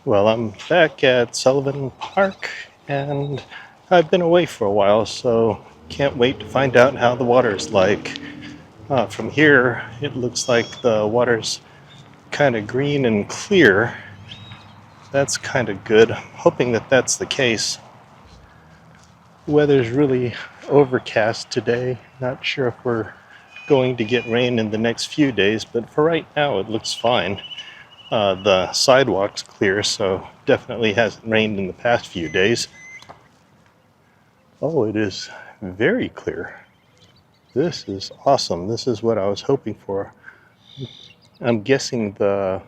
Well, I'm back at Sullivan Park and I've been away for a while, so can't wait to find out how the water's like. From here, it looks like the water's kind of green and clear. That's kind of good. I'm hoping that that's the case. The weather's really overcast today. Not sure if we're going to get rain in the next few days, but for right now it looks fine. The sidewalk's clear, so definitely hasn't rained in the past few days. Oh, it is very clear. This is awesome. This is what I was hoping for. I'm guessing the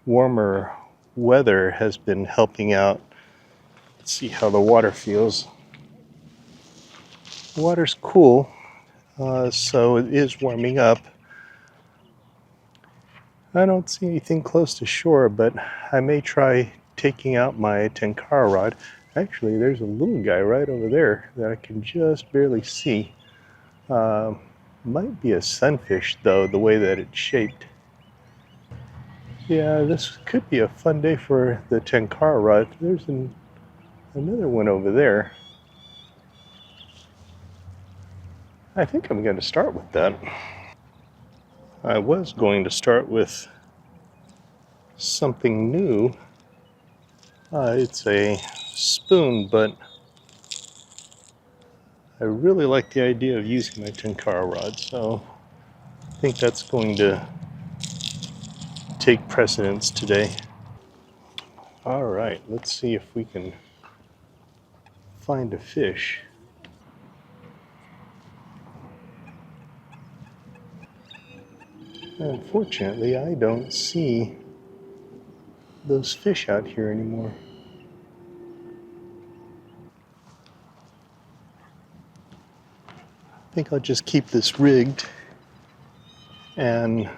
warmer weather has been helping out. Let's see how the water feels. The water's cool, so it is warming up. I don't see anything close to shore, but I may try taking out my Tenkara rod. Actually, there's a little guy right over there that I can just barely see. Might be a sunfish, though, the way that it's shaped. Yeah, this could be a fun day for the Tenkara rod. There's another one over there. I think I'm going to start with that. I was going to start with something new. It's a spoon, but I really like the idea of using my Tenkara rod, so I think that's going to take precedence today. All right, let's see if we can find a fish. Unfortunately, I don't see those fish out here anymore. I think I'll just keep this rigged, and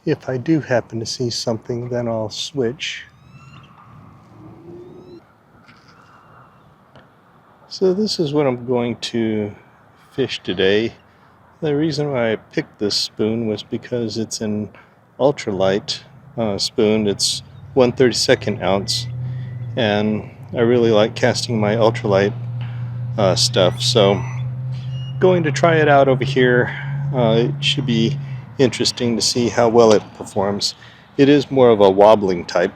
if I do happen to see something, then I'll switch. So this is what I'm going to fish today. The reason why I picked this spoon was because it's an ultralight spoon. It's 1/32 ounce, and I really like casting my ultralight stuff. So going to try it out over here. It should be interesting to see how well it performs. It is more of a wobbling type.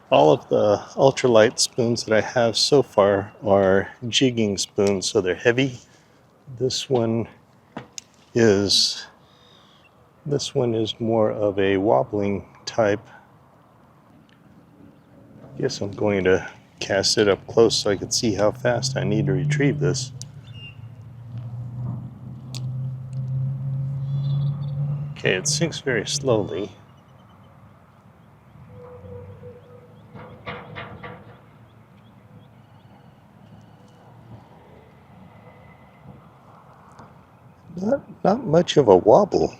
All of the ultralight spoons that I have so far are jigging spoons, so they're heavy. This one is more of a wobbling type. I guess I'm going to cast it up close so I can see how fast I need to retrieve this. Okay, it sinks very slowly. Not much of a wobble.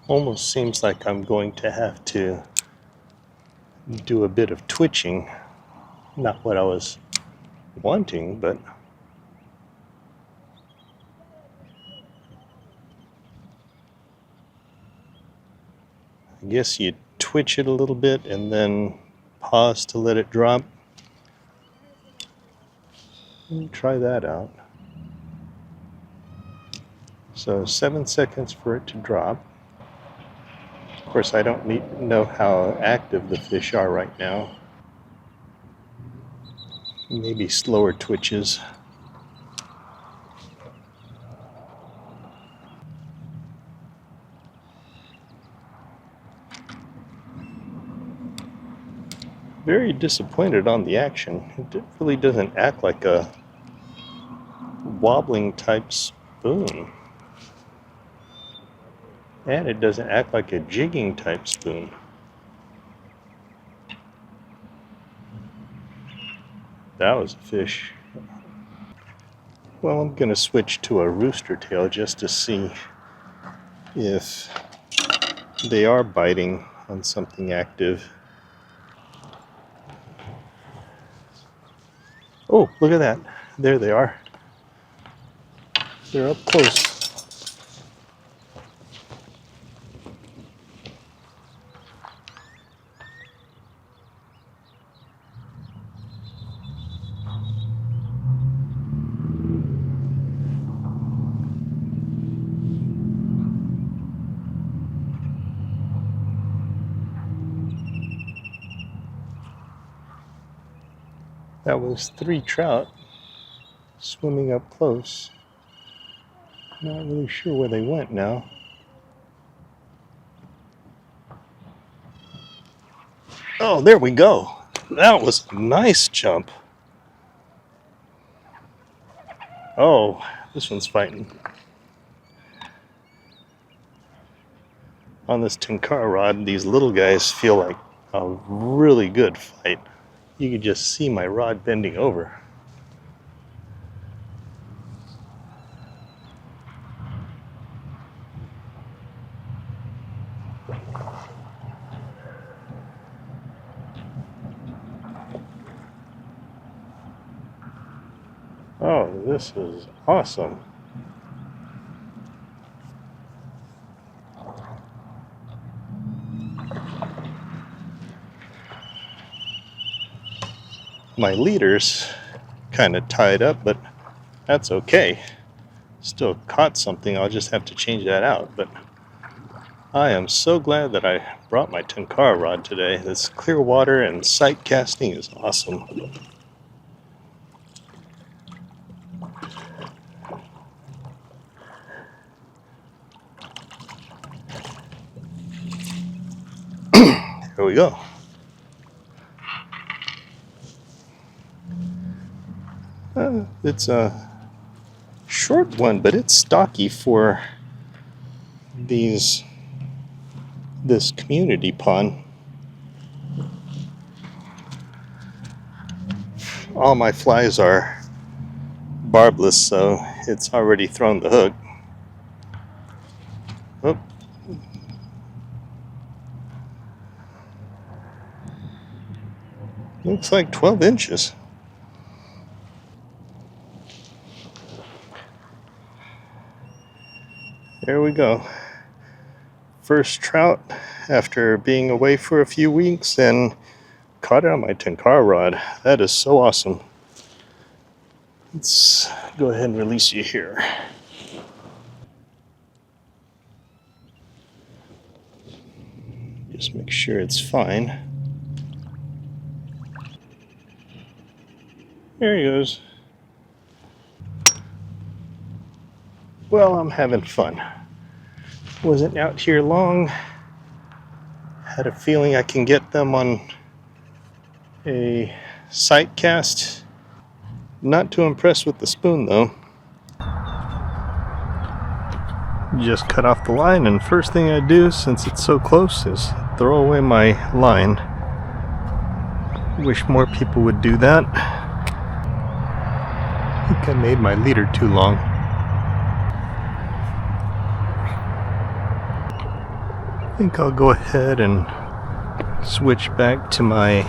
Almost seems like I'm going to have to do a bit of twitching. Not what I was wanting, but I guess you twitch it a little bit and then pause to let it drop. Let me try that out. So 7 seconds for it to drop. Of course, I don't know how active the fish are right now. Maybe slower twitches. Very disappointed on the action. It really doesn't act like a wobbling type spoon. And it doesn't act like a jigging type spoon. That was a fish. Well, I'm going to switch to a rooster tail just to see if they are biting on something active. Oh, look at that. There they are. They're up close. That was 3 trout swimming up close. Not really sure where they went now. Oh, there we go. That was a nice jump. Oh, this one's fighting. On this Tenkara rod, these little guys feel like a really good fight. You could just see my rod bending over. Oh, this is awesome. My leader's kind of tied up, but that's okay. Still caught something. I'll just have to change that out. But I am so glad that I brought my Tenkara rod today. This clear water and sight casting is awesome. Here we go. It's a short one, but it's stocky for this community pond. All my flies are barbless, so it's already thrown the hook. Oh. Looks like 12 inches. There we go. First trout after being away for a few weeks, and caught it on my Tenkara rod. That is so awesome. Let's go ahead and release you here. Just make sure it's fine. There he goes. Well, I'm having fun. Wasn't out here long. Had a feeling I can get them on a sight cast. Not too impressed with the spoon though. Just cut off the line, and first thing I do, since it's so close, is throw away my line. Wish more people would do that. I think I made my leader too long. I think I'll go ahead and switch back to my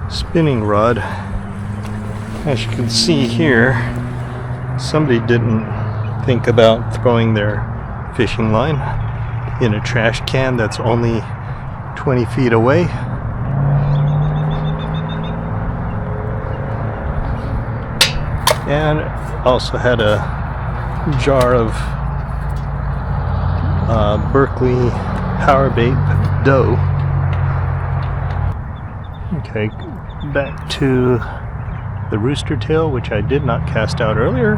spinning rod. As you can see here, somebody didn't think about throwing their fishing line in a trash can that's only 20 feet away. And also had a jar of Berkeley power bait dough. Okay, back to the rooster tail, which I did not cast out earlier.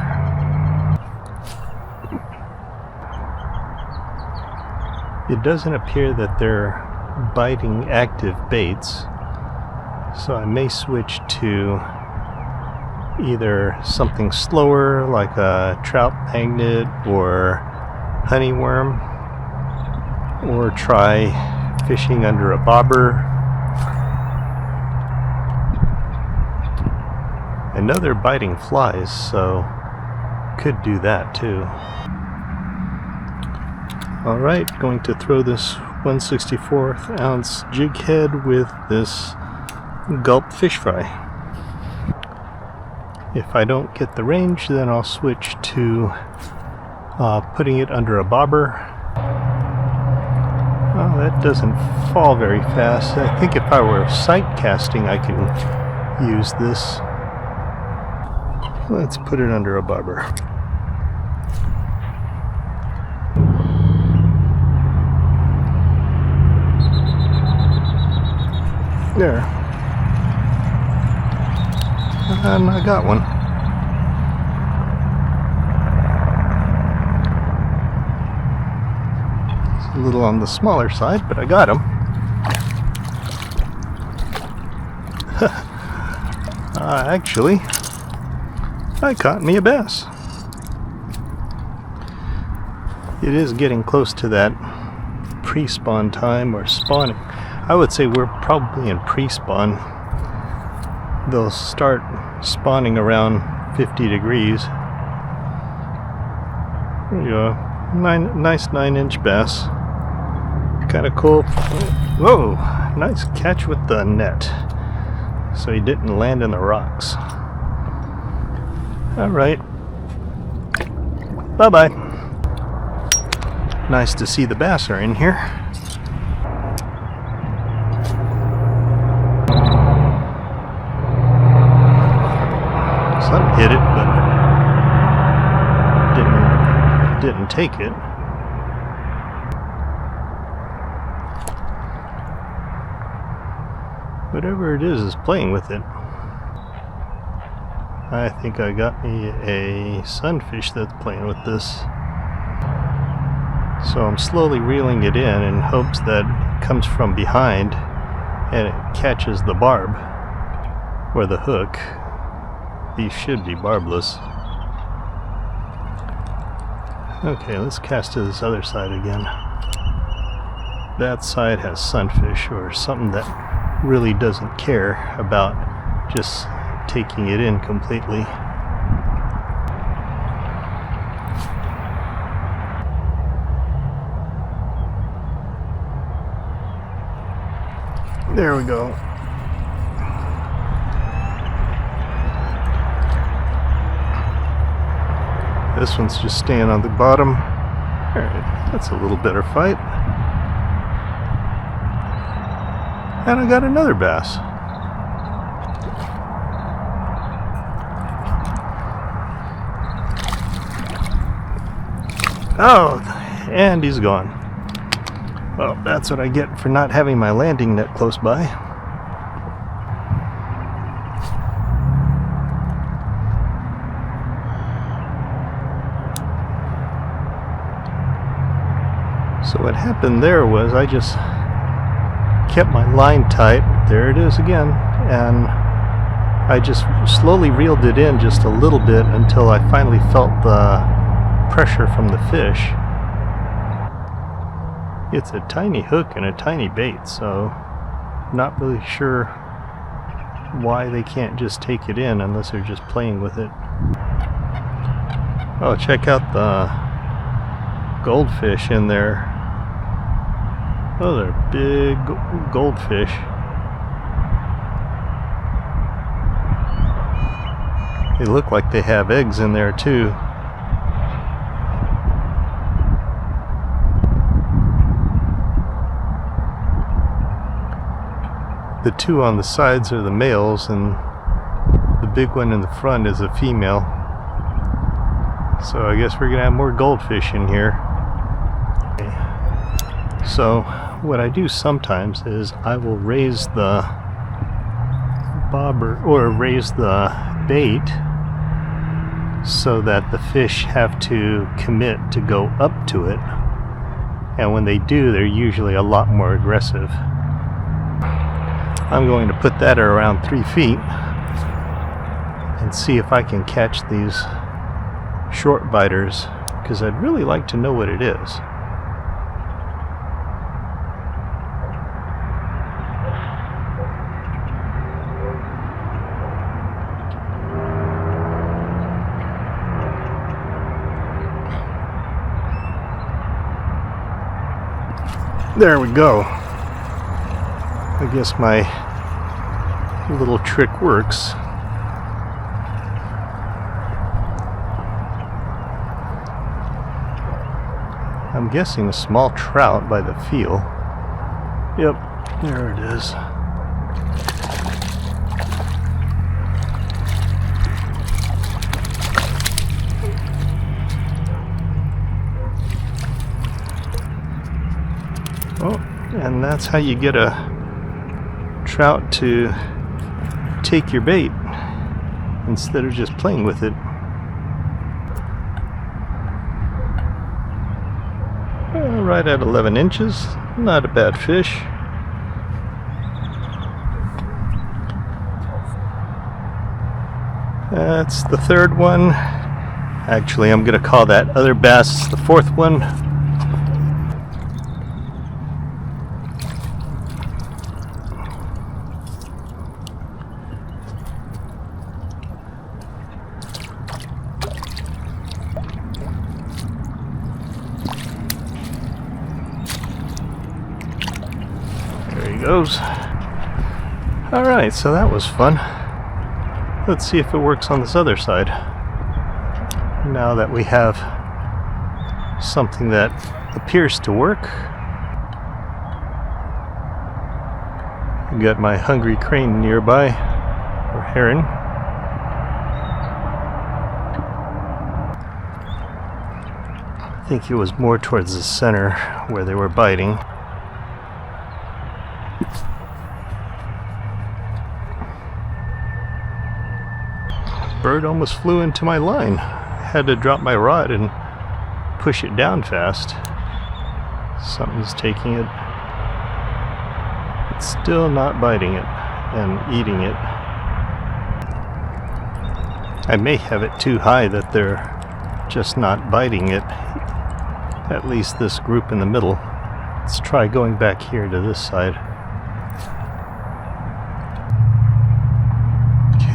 It doesn't appear that they're biting active baits, so I may switch to either something slower like a trout magnet or honeyworm, or try fishing under a bobber. I know they're biting flies, so could do that too. Alright, going to throw this 1/64 ounce jig head with this gulp fish fry. If I don't get the range, then I'll switch to putting it under a bobber. Oh, that doesn't fall very fast. I think if I were sight casting, I can use this. Let's put it under a bobber. There. And I got one. It's a little on the smaller side, but I got him. Actually, I caught me a bass. It is getting close to that pre-spawn time or spawning. I would say we're probably in pre-spawn. They'll start spawning around 50 degrees. There you go. Nice 9-inch bass. Kind of cool. Whoa! Nice catch with the net. So he didn't land in the rocks. Alright. Bye-bye. Nice to see the bass are in here. Some hit it, but didn't take it. Whatever it is playing with it. I think I got me a sunfish that's playing with this. So I'm slowly reeling it in hopes that it comes from behind and it catches the barb or the hook. These should be barbless. Okay, let's cast to this other side again. That side has sunfish or something that really doesn't care about just taking it in completely. There we go. This one's just staying on the bottom. Alright, that's a little better fight. And I got another bass. Oh, and he's gone. Well, that's what I get for not having my landing net close by. So what happened there was I just kept my line tight. There it is again. And I just slowly reeled it in just a little bit until I finally felt the pressure from the fish. It's a tiny hook and a tiny bait, so not really sure why they can't just take it in unless they're just playing with it. Oh, check out the goldfish in there. Oh, they're big goldfish. They look like they have eggs in there too. The two on the sides are the males and the big one in the front is a female. So I guess we're gonna have more goldfish in here. So what I do sometimes is I will raise the bobber or raise the bait so that the fish have to commit to go up to it, and when they do, they're usually a lot more aggressive. I'm going to put that at around 3 feet and see if I can catch these short biters, because I'd really like to know what it is. There we go. I guess my little trick works. I'm guessing a small trout by the feel. Yep, there it is. Oh, and that's how you get a trout to take your bait instead of just playing with it. Right at 11 inches, not a bad fish. That's the third one. Actually, I'm going to call that other bass the fourth one. Goes. Alright, so that was fun. Let's see if it works on this other side. Now that we have something that appears to work. I've got my hungry crane nearby, or heron. I think it was more towards the center where they were biting. Bird almost flew into my line. I had to drop my rod and push it down fast. Something's taking it. It's still not biting it and eating it. I may have it too high that they're just not biting it. At least this group in the middle. Let's try going back here to this side.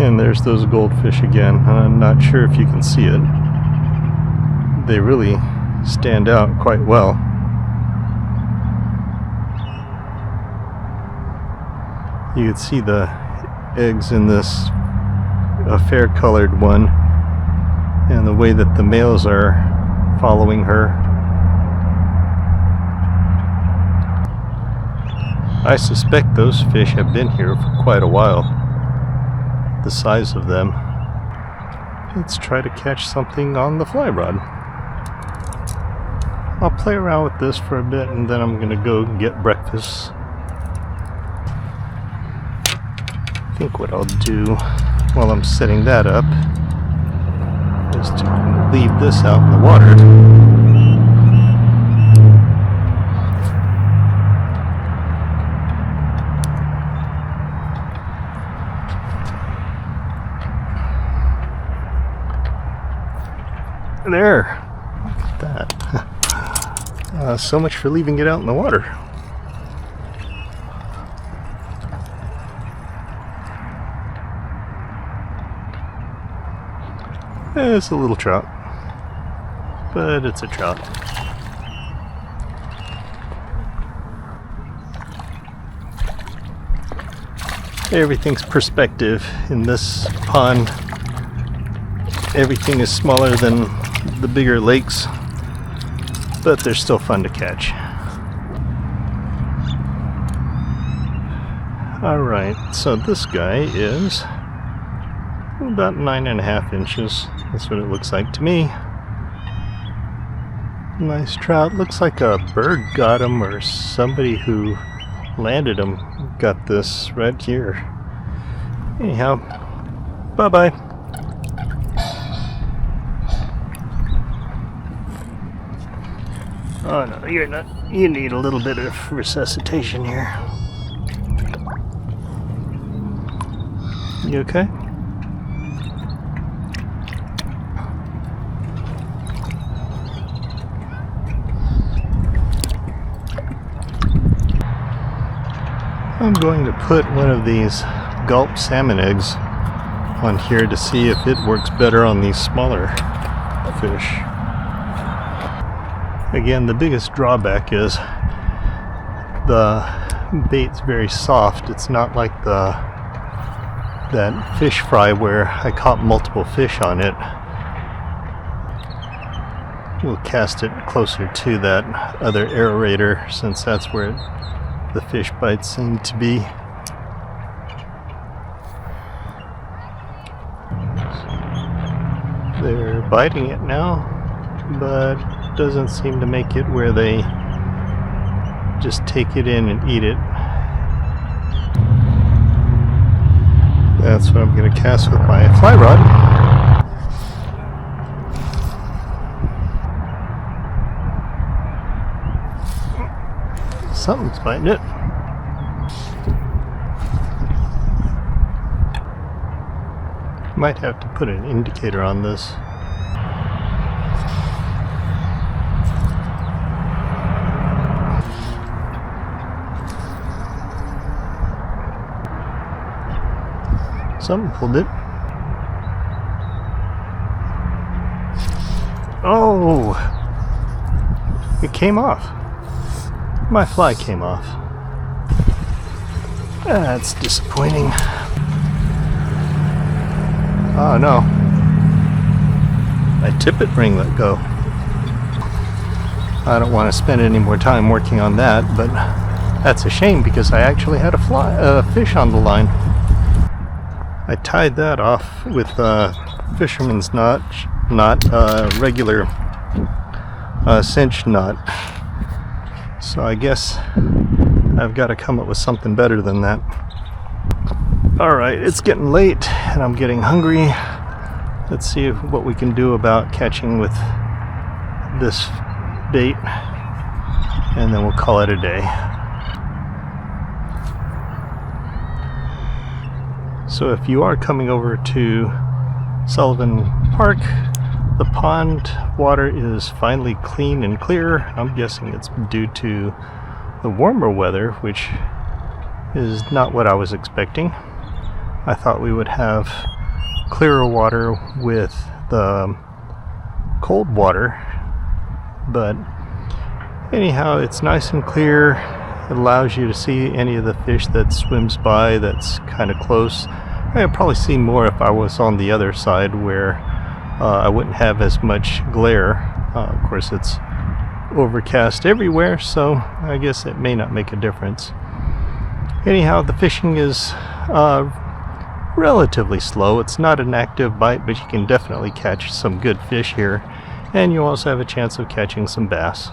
And there's those goldfish again. I'm not sure if you can see it. They really stand out quite well. You can see the eggs in this fair colored one and the way that the males are following her. I suspect those fish have been here for quite a while. The size of them. Let's try to catch something on the fly rod. I'll play around with this for a bit and then I'm gonna go get breakfast. I think what I'll do while I'm setting that up is to leave this out in the water. There, look at that. So much for leaving it out in the water. It's a little trout, but it's a trout. Everything's perspective in this pond. Everything is smaller than the bigger lakes, but they're still fun to catch. Alright, so this guy is about 9.5 inches. That's what it looks like to me. Nice trout. Looks like a bird got him, or somebody who landed him got this right here. Anyhow, bye-bye. Oh no, you're not. You need a little bit of resuscitation here. You okay? I'm going to put one of these gulp salmon eggs on here to see if it works better on these smaller fish. Again, the biggest drawback is the bait's very soft. It's not like that fish fry where I caught multiple fish on it. we'll cast it closer to that other aerator, since that's where the fish bites seem to be. They're biting it now, but doesn't seem to make it where they just take it in and eat it. That's what I'm going to cast with my fly rod. Something's biting it. Might have to put an indicator on this. Something pulled it. Oh! It came off. My fly came off. That's disappointing. Oh no. My tippet ring let go. I don't want to spend any more time working on that, but that's a shame because I actually had a fish on the line. I tied that off with a fisherman's knot, not a regular cinch knot. So I guess I've got to come up with something better than that. Alright, it's getting late and I'm getting hungry. Let's see what we can do about catching with this bait, and then we'll call it a day. So if you are coming over to Sullivan Park, the pond water is finally clean and clear. I'm guessing it's due to the warmer weather, which is not what I was expecting. I thought we would have clearer water with the cold water, but anyhow, it's nice and clear. It allows you to see any of the fish that swims by that's kind of close. I'd probably see more if I was on the other side where I wouldn't have as much glare. Of course, it's overcast everywhere, so I guess it may not make a difference. Anyhow, the fishing is relatively slow. It's not an active bite, but you can definitely catch some good fish here, and you also have a chance of catching some bass.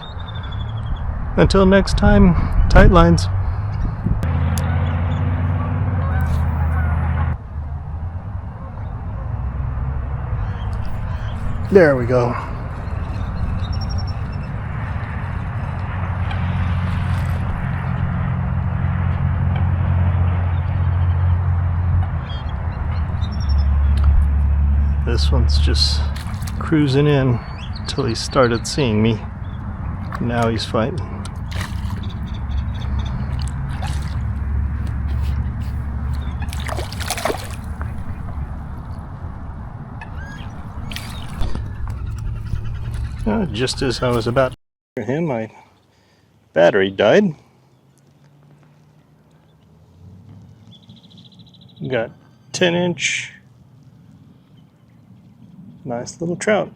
Until next time, tight lines. There we go. This one's just cruising in until he started seeing me. Now he's fighting. Just as I was about to him, my battery died. Got 10-inch. Nice little trout.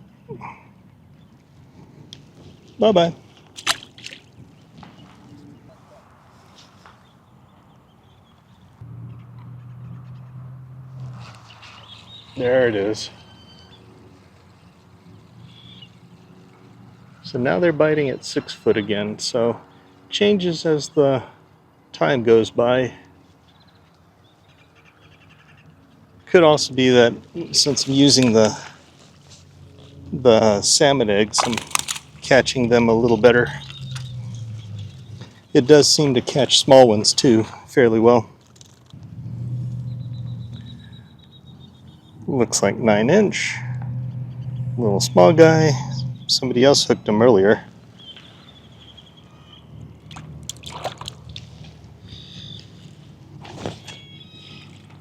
Bye-bye. There it is. So now they're biting at 6 foot again, so changes as the time goes by. Could also be that since I'm using the salmon eggs, I'm catching them a little better. It does seem to catch small ones too fairly well. Looks like 9-inch. Little small guy. Somebody else hooked him earlier.